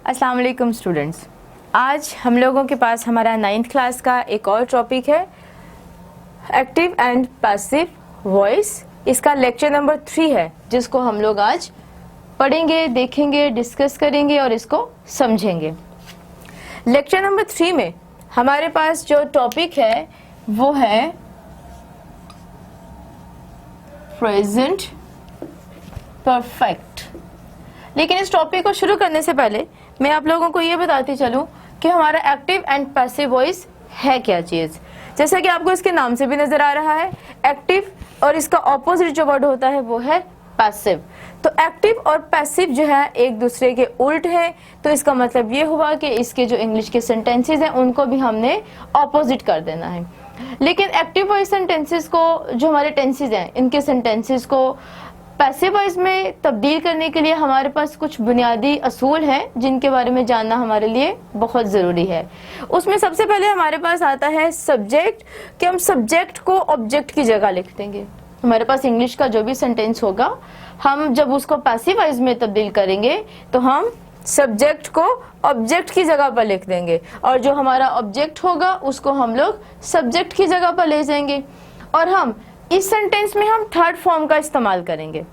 अस्सलाम वालेकुम स्टूडेंट्स। आज हम लोगों के पास हमारा 9th क्लास का एक और टॉपिक है एक्टिव एंड पैसिव वॉइस। इसका लेक्चर नंबर 3 है, जिसको हम लोग आज पढ़ेंगे, देखेंगे, डिस्कस करेंगे और इसको समझेंगे। लेक्चर नंबर 3 में हमारे पास जो टॉपिक है वो है प्रेजेंट परफेक्ट। लेकिन इस टॉपिक को शुरू करने से पहले मैं आप लोगों को ये बताती चलूं कि हमारा एक्टिव एंड पैसिव वॉइस है क्या चीज़। जैसा कि आपको इसके नाम से भी नजर आ रहा है एक्टिव, और इसका ऑपोजिट जो वर्ड होता है वो है पैसिव। तो एक्टिव और पैसिव जो है एक दूसरे के उल्ट है, तो इसका मतलब ये हुआ कि इसके जो इंग्लिश के सेंटेंसेस हैं उनको भी हमने ऑपोजिट कर देना है। लेकिन एक्टिव वॉइस सेंटेंसेस को, जो हमारे टेंसेस हैं, इनके सेंटेंसेस को पैसिव वॉइस में तब्दील करने के लिए हमारे पास कुछ बुनियादी असूल हैं जिनके बारे में जानना हमारे लिए बहुत ज़रूरी है। उसमें सबसे पहले हमारे पास आता है सब्जेक्ट, कि हम सब्जेक्ट को ऑब्जेक्ट की जगह लिख देंगे। हमारे पास इंग्लिश का जो भी सेंटेंस होगा, हम जब उसको पैसिव वॉइस में तब्दील करेंगे तो हम सब्जेक्ट को ऑब्जेक्ट की जगह पर लिख देंगे, और जो हमारा ऑब्जेक्ट होगा उसको हम लोग सब्जेक्ट की जगह पर ले जाएंगे। और हम इस सेंटेंस में हम थर्ड फॉर्म का इस्तेमाल करेंगे,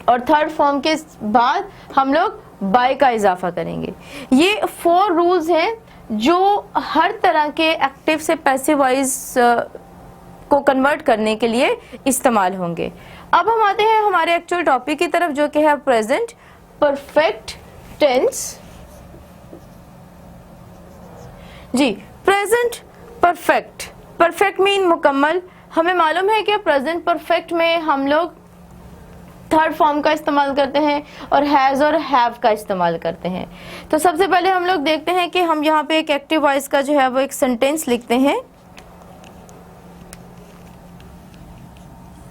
और थर्ड फॉर्म के बाद हम लोग बाय का इजाफा करेंगे। ये 4 रूल्स हैं जो हर तरह के एक्टिव से पैसिव वॉइस को कन्वर्ट करने के लिए इस्तेमाल होंगे। अब हम आते हैं हमारे एक्चुअल टॉपिक की तरफ, जो कि है प्रेजेंट परफेक्ट टेंस। जी, प्रेजेंट परफेक्ट, परफेक्ट मीन मुकम्मल। हमें मालूम है कि प्रेजेंट परफेक्ट में हम लोग थर्ड फॉर्म का इस्तेमाल करते हैं और हैज़ और हैव का इस्तेमाल करते हैं। तो सबसे पहले हम लोग देखते हैं कि हम यहाँ पे एक एक्टिव वॉइस का जो है वो एक सेंटेंस लिखते हैं।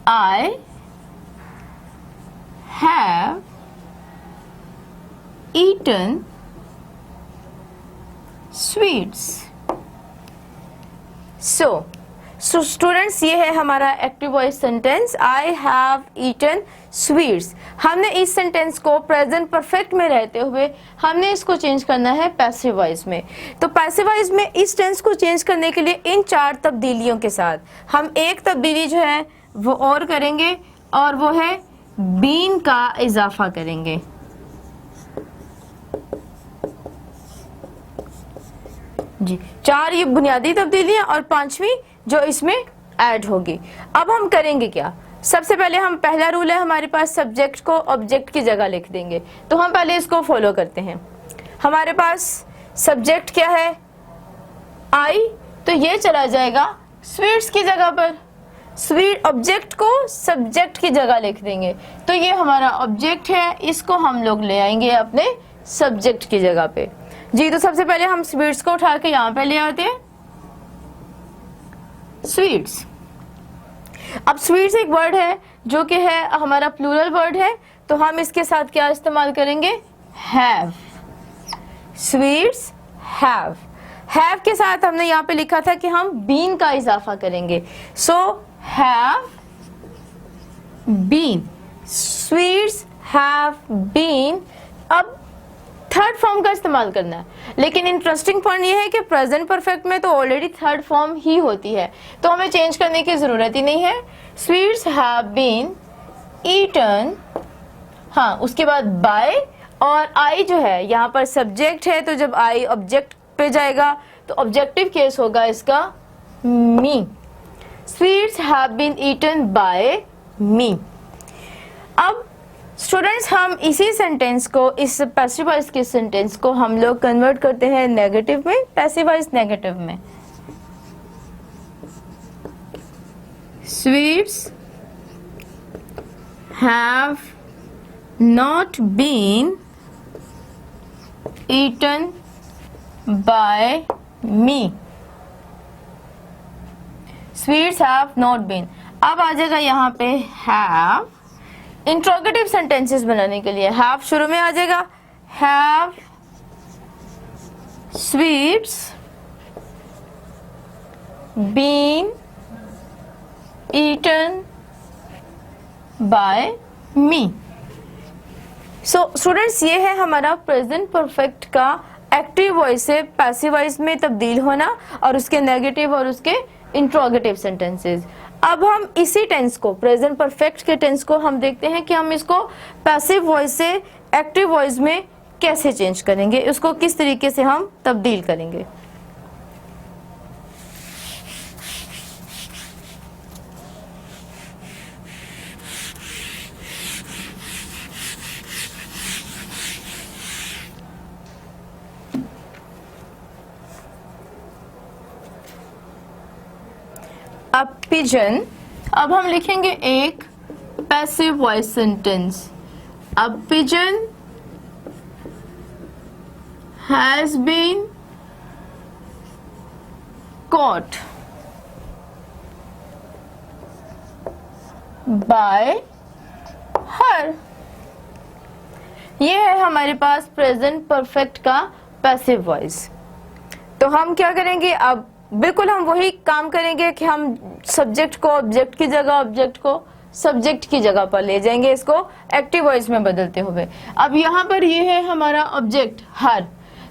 I have eaten sweets. So students, ये है हमारा active voice sentence, I have eaten sweets. हमने इस सेंटेंस को प्रेजेंट परफेक्ट में रहते हुए हमने इसको चेंज करना है पैसिव वॉइस में। तो पैसिव वॉइस में इस टेंस को चेंज करने के लिए इन 4 तब्दीलियों के साथ हम एक तब्दीली जो है वो और करेंगे, और वो है बीन का इजाफा करेंगे। जी, 4 ये बुनियादी तब्दीलियां और 5वीं जो इसमें ऐड होगी। अब हम करेंगे क्या? सबसे पहले हम, पहला रूल है हमारे पास, सब्जेक्ट को ऑब्जेक्ट की जगह लिख देंगे। तो हम पहले इसको फॉलो करते हैं। हमारे पास सब्जेक्ट क्या है? आई, तो ये चला जाएगा स्वीट्स की जगह पर। स्वीट ऑब्जेक्ट को सब्जेक्ट की जगह लिख देंगे, तो ये हमारा ऑब्जेक्ट है, इसको हम लोग ले आएंगे अपने सब्जेक्ट की जगह पे। जी, तो सबसे पहले हम स्वीट्स को उठा के यहाँ पे ले आते हैं, स्वीट्स। अब स्वीट्स एक वर्ड है जो कि है हमारा प्लूरल वर्ड है, तो हम इसके साथ क्या इस्तेमाल करेंगे? हैव। Sweets have. हैव के साथ हमने यहाँ पे लिखा था कि हम बीन का इजाफा करेंगे, so have been. Sweets have been. अब थर्ड फॉर्म का इस्तेमाल करना है, लेकिन इंटरेस्टिंग पॉइंट ये है कि प्रेजेंट परफेक्ट में तो ऑलरेडी थर्ड फॉर्म ही होती है, तो हमें चेंज करने की जरूरत ही नहीं है। स्वीट्स हैव बीन ईटन, हाँ, उसके बाद बाय, और आई जो है यहाँ पर सब्जेक्ट है, तो जब आई ऑब्जेक्ट पे जाएगा तो ऑब्जेक्टिव केस होगा इसका me. Sweets have been eaten by me. अब स्टूडेंट्स, हम इसी सेंटेंस को, इस पैसिव वॉइस के सेंटेंस को हम लोग कन्वर्ट करते हैं नेगेटिव में, पैसिव वॉइस नेगेटिव में। Sweets have not been eaten by me. Sweets have not been. अब आ जाएगा यहाँ पे हैव, इंट्रोगेटिव सेंटेंसेस बनाने के लिए हैव शुरू में आ जाएगा। Have sweets been eaten by me. So students, ये है हमारा प्रेजेंट परफेक्ट का एक्टिव वॉइस से पैसिव वॉइस में तब्दील होना और उसके नेगेटिव और उसके इंट्रोगेटिव सेंटेंसेस। अब हम इसी टेंस को, प्रेजेंट परफेक्ट के टेंस को हम देखते हैं कि हम इसको पैसिव वॉइस से एक्टिव वॉइस में कैसे चेंज करेंगे, उसको किस तरीके से हम तब्दील करेंगे। अ पिजन, अब हम लिखेंगे एक passive voice sentence. A pigeon has been caught by her। ये है हमारे पास प्रेजेंट परफेक्ट का पैसिव वॉइस। तो हम क्या करेंगे, अब बिल्कुल हम वही काम करेंगे कि हम सब्जेक्ट को ऑब्जेक्ट की जगह, ऑब्जेक्ट को सब्जेक्ट की जगह पर ले जाएंगे, इसको एक्टिव वॉइस में बदलते हुए। अब यहाँ पर ये है हमारा ऑब्जेक्ट हर।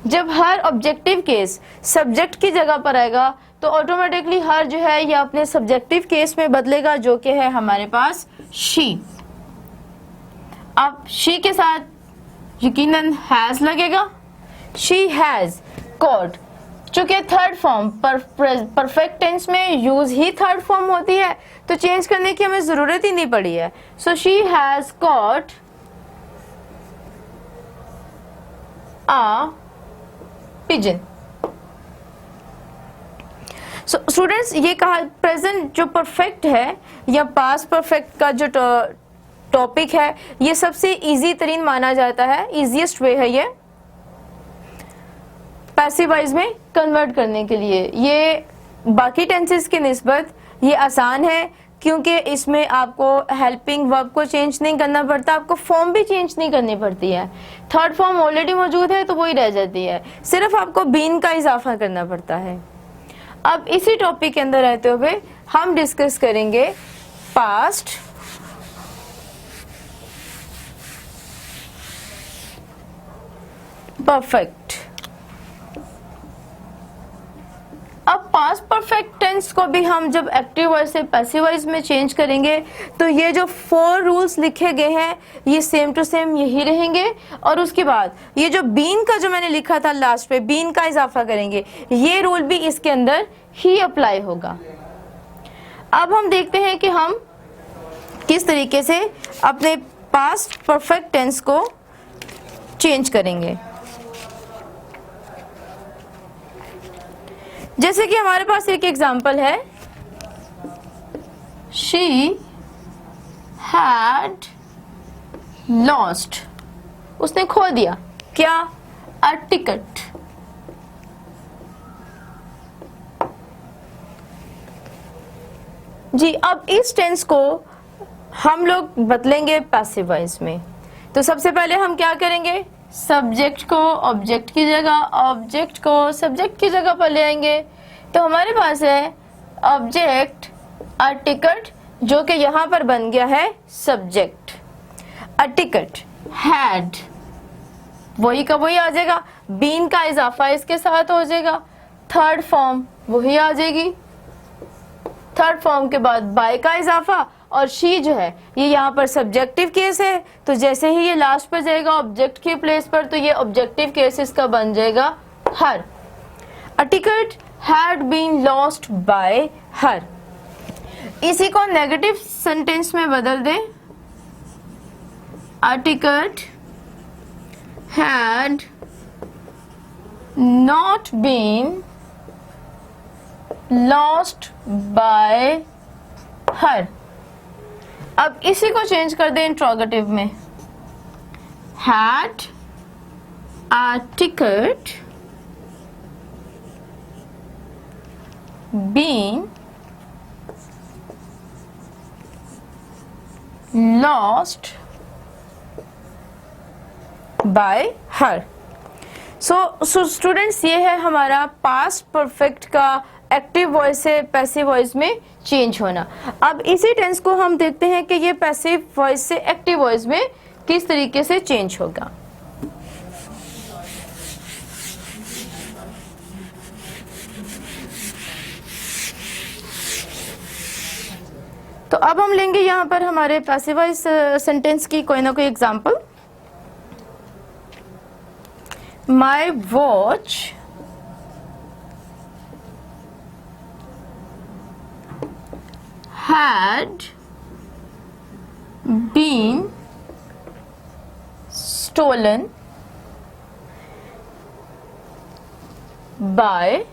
जब हर ऑब्जेक्टिव केस सब्जेक्ट की जगह पर आएगा तो ऑटोमेटिकली हर जो है ये अपने सब्जेक्टिव केस में बदलेगा, जो कि है हमारे पास शी। अब शी के साथ यकीनन हैज लगेगा। शी हैज कॉट, चूंकि थर्ड फॉर्म परफेक्ट टेंस में यूज ही थर्ड फॉर्म होती है तो चेंज करने की हमें जरूरत ही नहीं पड़ी है। So she has caught a pigeon. So students, ये कहा प्रेजेंट जो परफेक्ट है या पास्ट परफेक्ट का जो टॉपिक है ये सबसे इजी तरीन माना जाता है, इजीएस्ट वे है ये पैसिव वॉइस में कन्वर्ट करने के लिए। ये बाकी टेंसेस की निस्बत ये आसान है क्योंकि इसमें आपको हेल्पिंग वर्ब को चेंज नहीं करना पड़ता, आपको फॉर्म भी चेंज नहीं करनी पड़ती है। थर्ड फॉर्म ऑलरेडी मौजूद है तो वही रह जाती है, सिर्फ आपको बीन का इजाफा करना पड़ता है। अब इसी टॉपिक के अंदर रहते हुए हम डिस्कस करेंगे पास्ट परफेक्ट। अब पास्ट परफेक्ट टेंस को भी हम जब एक्टिव वॉइस से पैसिव वॉइस में चेंज करेंगे तो ये जो 4 रूल्स लिखे गए हैं ये सेम टू सेम यही रहेंगे। और उसके बाद ये जो बीन का जो मैंने लिखा था लास्ट पे, बीन का इजाफा करेंगे, ये रूल भी इसके अंदर ही अप्लाई होगा। अब हम देखते हैं कि हम किस तरीके से अपने पास्ट परफेक्ट टेंस को चेंज करेंगे। जैसे कि हमारे पास एक एग्जाम्पल है, शी हैड लॉस्ट, उसने खो दिया क्या, अ टिकट। जी, अब इस टेंस को हम लोग बदलेंगे पैसिव वॉइस में। तो सबसे पहले हम क्या करेंगे, सब्जेक्ट को ऑब्जेक्ट की जगह, ऑब्जेक्ट को सब्जेक्ट की जगह पर ले आएंगे। तो हमारे पास है ऑब्जेक्ट अ टिकट, जो कि यहाँ पर बन गया है सब्जेक्ट। अ टिकट हैड, वही का वही आ जाएगा, बीन का इजाफा इसके साथ हो जाएगा, थर्ड फॉर्म वही आ जाएगी, थर्ड फॉर्म के बाद बाय का इजाफा, और शी जो है ये यहाँ पर सब्जेक्टिव केस है तो जैसे ही ये लास्ट पर जाएगा ऑब्जेक्ट के प्लेस पर तो ये ऑब्जेक्टिव केस इसका बन जाएगा her. A ticket had been lost by her. इसी को नेगेटिव सेंटेंस में बदल दें, a ticket had not been lost by her. अब इसी को चेंज कर दें इंट्रोगेटिव में, had a ticket been lost by her. So students, ये है हमारा पास्ट परफेक्ट का एक्टिव वॉइस से पैसिव वॉइस में चेंज होना। अब इसी टेंस को हम देखते हैं कि ये पैसिव वॉइस से एक्टिव वॉइस में किस तरीके से चेंज होगा। तो अब हम लेंगे यहाँ पर हमारे पैसिव वॉइस सेंटेंस की कोई ना कोई example. My watch had been stolen by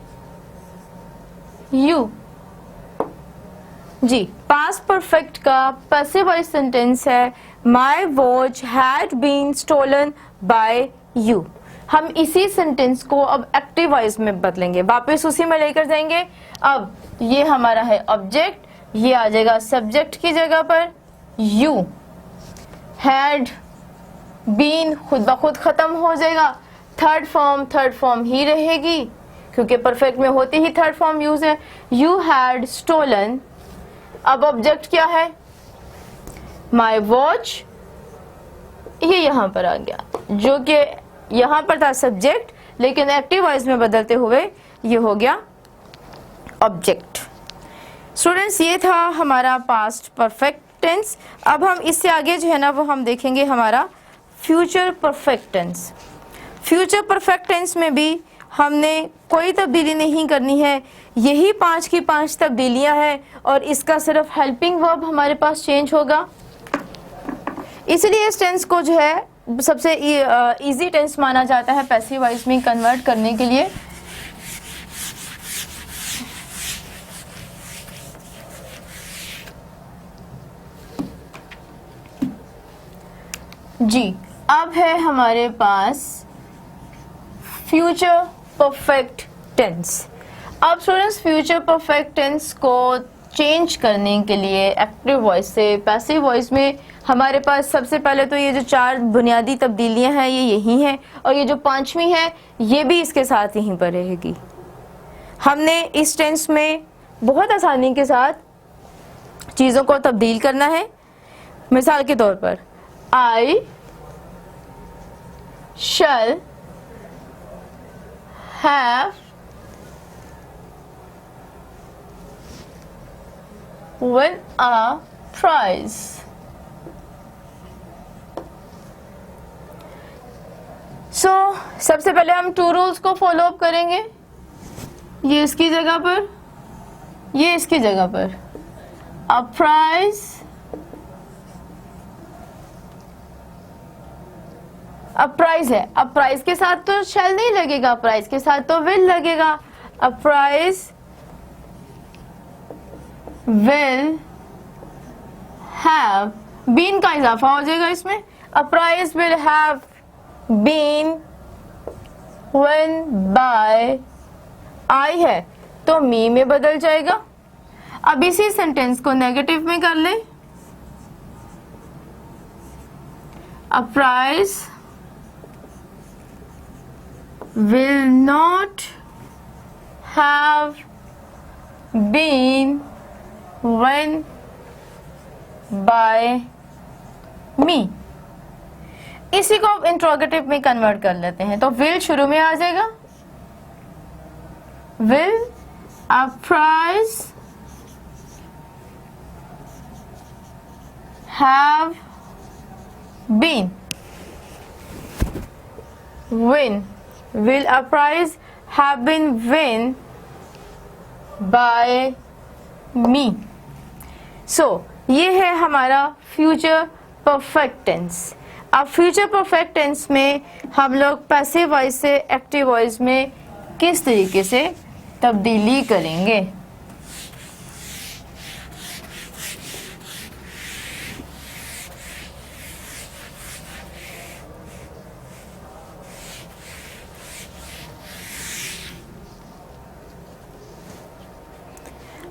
you। जी, पास्ट परफेक्ट का पैसिव वॉइस सेंटेंस है my watch had been stolen by you. हम इसी सेंटेंस को अब एक्टिव वॉइस में बदलेंगे, वापस उसी में लेकर जाएंगे। अब ये हमारा है ऑब्जेक्ट, ये आ जाएगा सब्जेक्ट की जगह पर, यू हैड बीन खुद ब खुद खत्म हो जाएगा, थर्ड फॉर्म ही रहेगी क्योंकि परफेक्ट में होती ही थर्ड फॉर्म यूज है। यू हैड स्टोलन, अब ऑब्जेक्ट क्या है माई वॉच, ये यहां पर आ गया जो कि यहां पर था सब्जेक्ट, लेकिन एक्टिव वॉइस में बदलते हुए ये हो गया ऑब्जेक्ट। स्टूडेंट्स, ये था हमारा पास्ट परफेक्ट टेंस। अब हम इससे आगे जो है ना वो हम देखेंगे हमारा future perfect tense. Future perfect tense में भी हमने कोई तब्दीली नहीं करनी है, यही 5 की 5 तब्दीलियां हैं और इसका सिर्फ हेल्पिंग वर्ब हमारे पास चेंज होगा। इसलिए इस टेंस को जो है सबसे इजी टेंस माना जाता है पैसिव वॉइस में कन्वर्ट करने के लिए। जी, अब है हमारे पास फ्यूचर परफेक्ट टेंस। अब स्टूडेंट्स, फ्यूचर परफेक्ट टेंस को चेंज करने के लिए एक्टिव वॉइस से पैसिव वॉइस में हमारे पास सबसे पहले तो ये जो 4 बुनियादी तब्दीलियां हैं ये यही हैं, और ये जो 5वीं है ये भी इसके साथ यहीं पर रहेगी। हमने इस टेंस में बहुत आसानी के साथ चीज़ों को तब्दील करना है। मिसाल के तौर पर I shall have won a prize। सबसे पहले हम 2 रूल्स को फॉलो अप करेंगे, ये इसकी जगह पर, ये इसकी जगह पर। अ प्राइज, अब प्राइस है, अब प्राइस के साथ तो शैल नहीं लगेगा, प्राइस के साथ तो विल लगेगा। अब प्राइस विल हैव बीन का इजाफा हो जाएगा इसमें। अब price will have been when by I है तो मी में बदल जाएगा। अब इसी सेंटेंस को नेगेटिव में कर ले। अब price will not have been won by me। इसी को अब इंट्रोगेटिव में कन्वर्ट कर लेते हैं, तो will शुरू में आ जाएगा। will a prize have been win, will a prize have been won by me। सो ये है हमारा फ्यूचर परफेक्ट टेंस। अब फ्यूचर परफेक्ट टेंस में हम लोग पैसिव वॉइस से एक्टिव वॉइस में किस तरीके से तब्दीली करेंगे।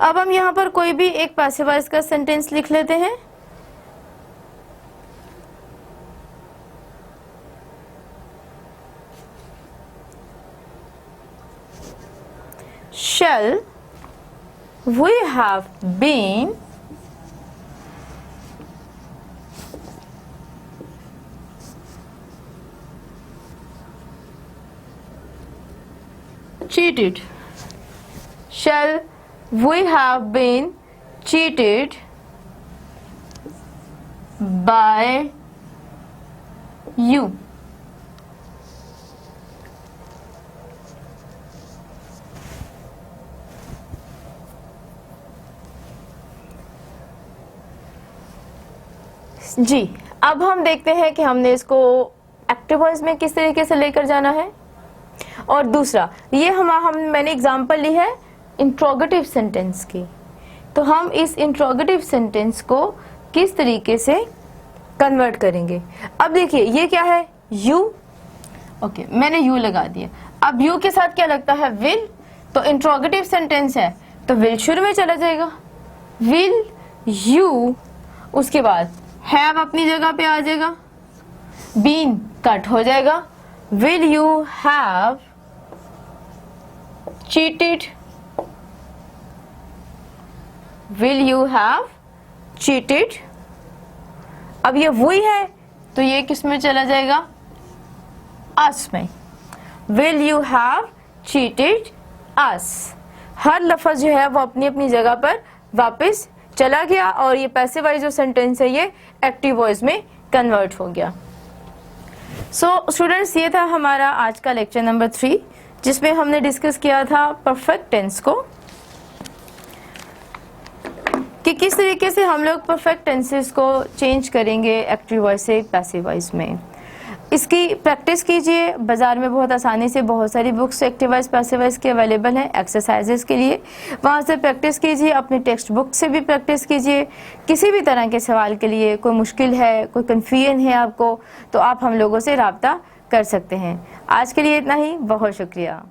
अब हम यहाँ पर कोई भी एक पैसिव वॉइस का सेंटेंस लिख लेते हैं। Shall we have been cheated. Shall we have been cheated by you? जी, अब हम देखते हैं कि हमने इसको एक्टिव वॉइस में किस तरीके से लेकर जाना है। और दूसरा, ये मैंने एग्जांपल ली है इंट्रोगेटिव सेंटेंस की, तो हम इस इंट्रोगेटिव सेंटेंस को किस तरीके से कन्वर्ट करेंगे। अब देखिए ये क्या है, यू। ओके, मैंने यू लगा दिया। अब यू के साथ क्या लगता है, विल। तो इंट्रोगेटिव सेंटेंस है तो विल शुरू में चला जाएगा, विल यू। उसके बाद हैव अपनी जगह पे आ जाएगा, बीन कट हो जाएगा, will you have cheated, will you have cheated. अब ये वही है तो ये किस में चला जाएगा, अस में, विल यू हैव चीटेड अस। हर लफ्ज जो है वो अपनी अपनी जगह पर वापस चला गया और ये पैसिव वॉइस जो सेंटेंस है ये एक्टिव वॉइस में कन्वर्ट हो गया। सो स्टूडेंट्स, ये था हमारा आज का लेक्चर नंबर 3, जिसमें हमने डिस्कस किया था परफेक्ट टेंस को, कि किस तरीके से हम लोग परफेक्ट टेंसेस को चेंज करेंगे एक्टिव वॉइस से पैसिव वॉइस में। इसकी प्रैक्टिस कीजिए। बाज़ार में बहुत आसानी से बहुत सारी books active voice passive voice की अवेलेबल हैं एक्सरसाइजेस के लिए, वहाँ से प्रैक्टिस कीजिए। अपनी टेक्स्ट बुक से भी प्रैक्टिस कीजिए। किसी भी तरह के सवाल के लिए, कोई मुश्किल है, कोई कन्फ्यूजन है आपको, तो आप हम लोगों से रब्ता कर सकते हैं। आज के लिए इतना ही, बहुत शुक्रिया।